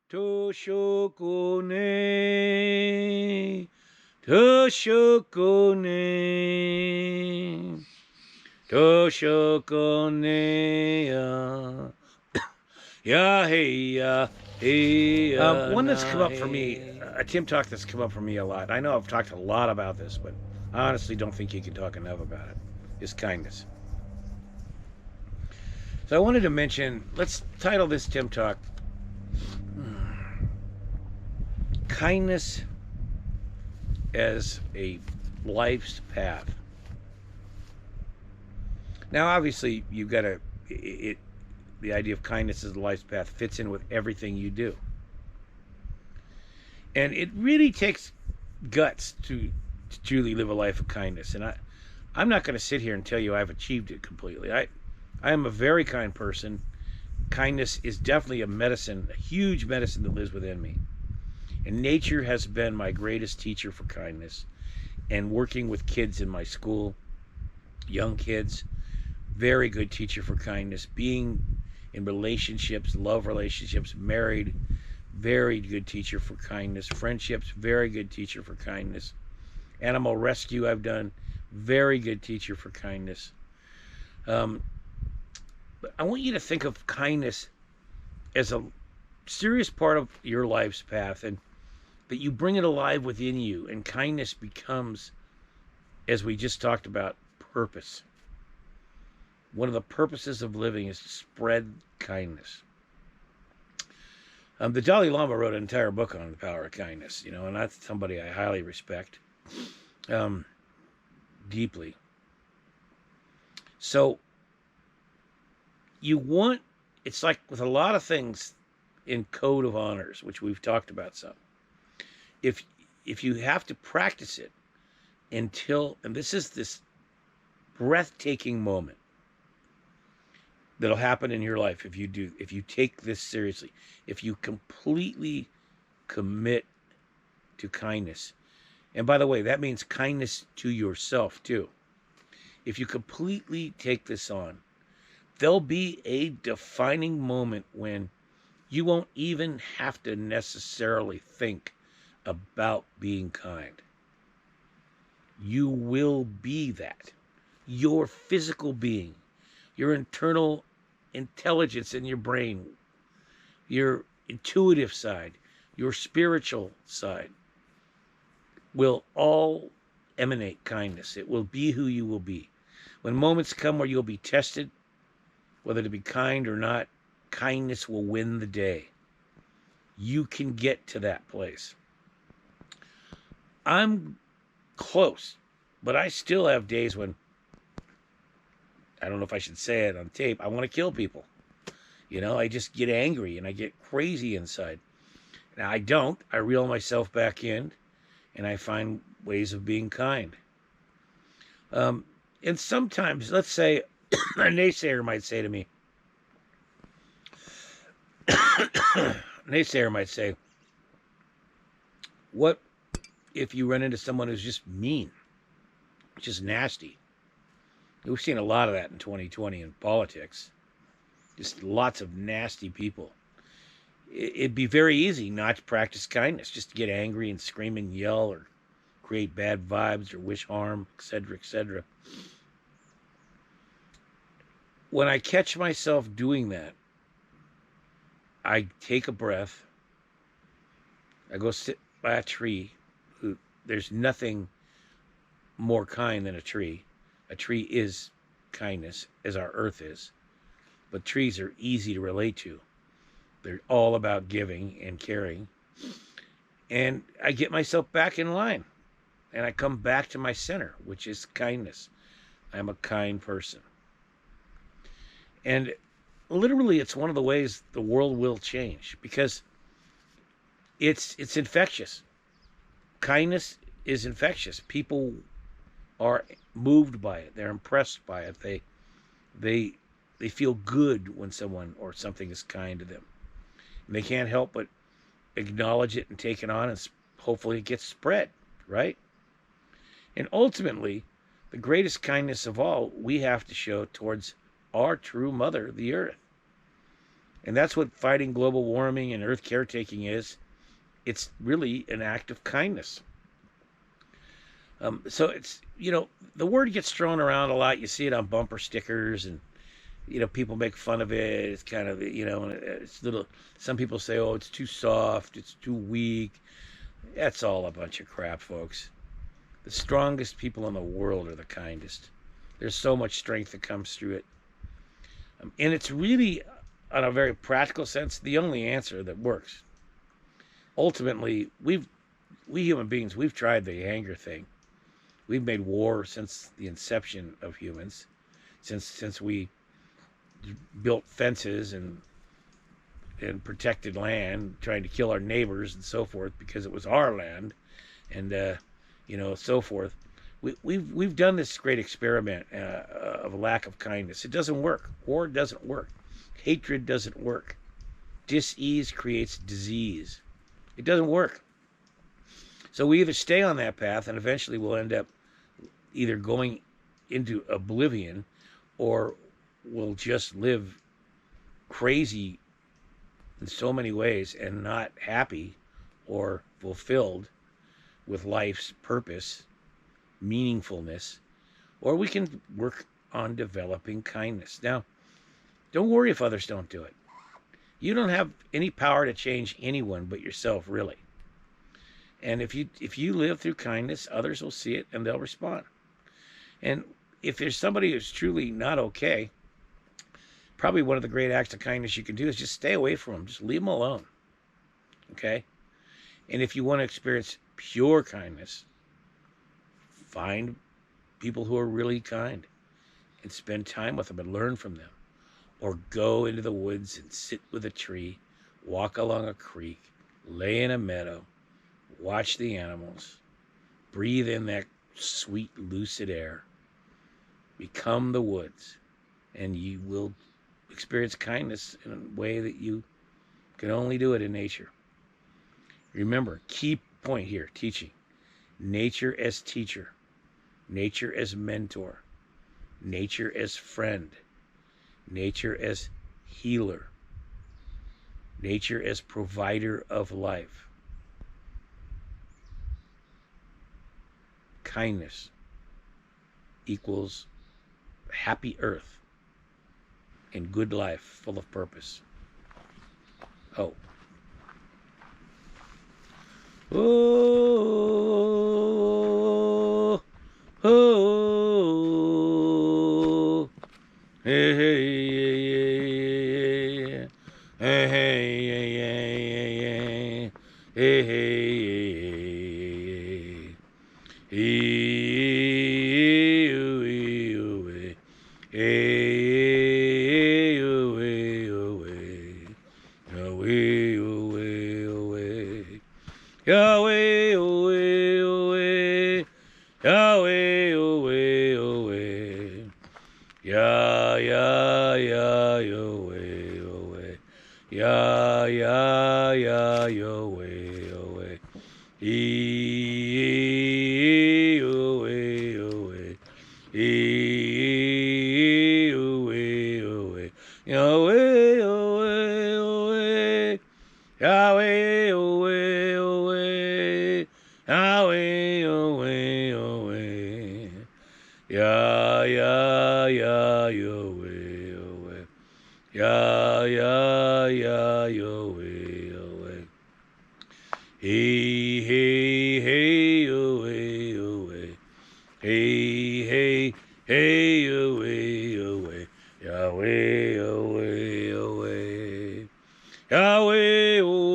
Toshokone, Toshokone, Toshokone, ya hey ya hey ya One that's come na up for me, hey. a Tim talk that's come up for me a lot. I know I've talked a lot about this, but I honestly don't think you can talk enough about it. Is kindness. So I wanted to mention. Let's title this Tim talk "Kindness as a Life's Path." Now, obviously, you've got to. The idea of kindness as a life's path fits in with everything you do, and it really takes guts to truly live a life of kindness. And I'm not going to sit here and tell you I've achieved it completely. I am a very kind person. Kindness is definitely a medicine, a huge medicine that lives within me. And nature has been my greatest teacher for kindness. And working with kids in my school, young kids, very good teacher for kindness. Being in relationships, love relationships, married, very good teacher for kindness. Friendships, very good teacher for kindness. Animal rescue, I've done, very good teacher for kindness. Um, but I want you to think of kindness as a serious part of your life's path, and that you bring it alive within you. And kindness becomes, as we just talked about, purpose. One of the purposes of living is to spread kindness. The Dalai Lama wrote an entire book on the power of kindness, and that's somebody I highly respect, um, deeply. So you want, it's like with a lot of things in code of honors, which we've talked about some. If if you have to practice it until, and this is this breathtaking moment that'll happen in your life if you take this seriously, if you completely commit to kindness. And by the way, that means kindness to yourself too. If you completely take this on, there'll be a defining moment when you won't even have to necessarily think about being kind. You will be that. Your physical being, your internal intelligence in your brain, your intuitive side, your spiritual side will all emanate kindness. It will be who you will be. When moments come where you'll be tested, whether to be kind or not, kindness will win the day. You can get to that place. I'm close, but I still have days when, I don't know if I should say it on tape, I want to kill people. I just get angry and I get crazy inside. Now, I don't. I reel myself back in and I find ways of being kind. And sometimes, let's say, a naysayer might say to me, naysayer might say, what if you run into someone who's just mean, just nasty? We've seen a lot of that in 2020 in politics. Just lots of nasty people. It'd be very easy not to practice kindness, just to get angry and scream and yell or create bad vibes or wish harm, etc., etc. When I catch myself doing that, I take a breath. I go sit by a tree. There's nothing more kind than a tree. A tree is kindness, as our earth is. But trees are easy to relate to. They're all about giving and caring. And I get myself back in line. And I come back to my center, which is kindness. I'm a kind person. And literally, it's one of the ways the world will change, because it's infectious. Kindness is infectious. People are moved by it. They're impressed by it. They they feel good when someone or something is kind to them. And they can't help but acknowledge it and take it on, and hopefully it gets spread, right? And ultimately, the greatest kindness of all we have to show towards our true mother, the earth. And that's what fighting global warming and earth caretaking is. It's really an act of kindness. So it's, the word gets thrown around a lot. You see it on bumper stickers, and people make fun of it. It's kind of, it's little. Some people say, "Oh, it's too soft. It's too weak." That's all a bunch of crap, folks. The strongest people in the world are the kindest. There's so much strength that comes through it, and it's really, on a very practical sense, the only answer that works. Ultimately, we human beings, we've tried the anger thing. We've made war since the inception of humans, since we built fences and protected land, trying to kill our neighbors and so forth because it was our land, and so forth. We've done this great experiment of lack of kindness. It doesn't work. War doesn't work. Hatred doesn't work. Dis-ease creates disease. It doesn't work. So we either stay on that path, and eventually we'll end up either going into oblivion, or we'll just live crazy in so many ways and not happy or fulfilled with life's purpose, meaningfulness, or we can work on developing kindness. Now, don't worry if others don't do it. You don't have any power to change anyone but yourself, really. And if you live through kindness, others will see it and they'll respond. And if there's somebody who's truly not okay, probably one of the great acts of kindness you can do is just stay away from them. Just leave them alone. Okay? And if you want to experience pure kindness, find people who are really kind and spend time with them and learn from them. Or go into the woods and sit with a tree, walk along a creek, lay in a meadow, watch the animals, breathe in that sweet, lucid air, become the woods, and you will experience kindness in a way that you can only do it in nature. Remember, key point here, teaching. Nature as teacher, nature as mentor, nature as friend, nature as healer, nature as provider of life. Kindness equals happy earth and good life full of purpose. Oh. Oh. Oh. Hey, hey, yeah, yeah, yeah. Hey, hey, yeah, yeah, yeah. Hey, hey, Yahweh, away, away, Yahweh, away, away, Yah, Yah, Yah, Yahweh, away, Yah, Yah, Yah, Yahweh, away, away, away, away, away, Yahweh, away, away, Yahweh, away, away, Yahweh, away, away, Yah, Yah, Yah, Yahweh, away, Yah, Yah, Yah, Yahweh, away, hey, hey, hey, away, away, hey, hey, hey, away, away, Yahweh, away, away, Yahweh, away.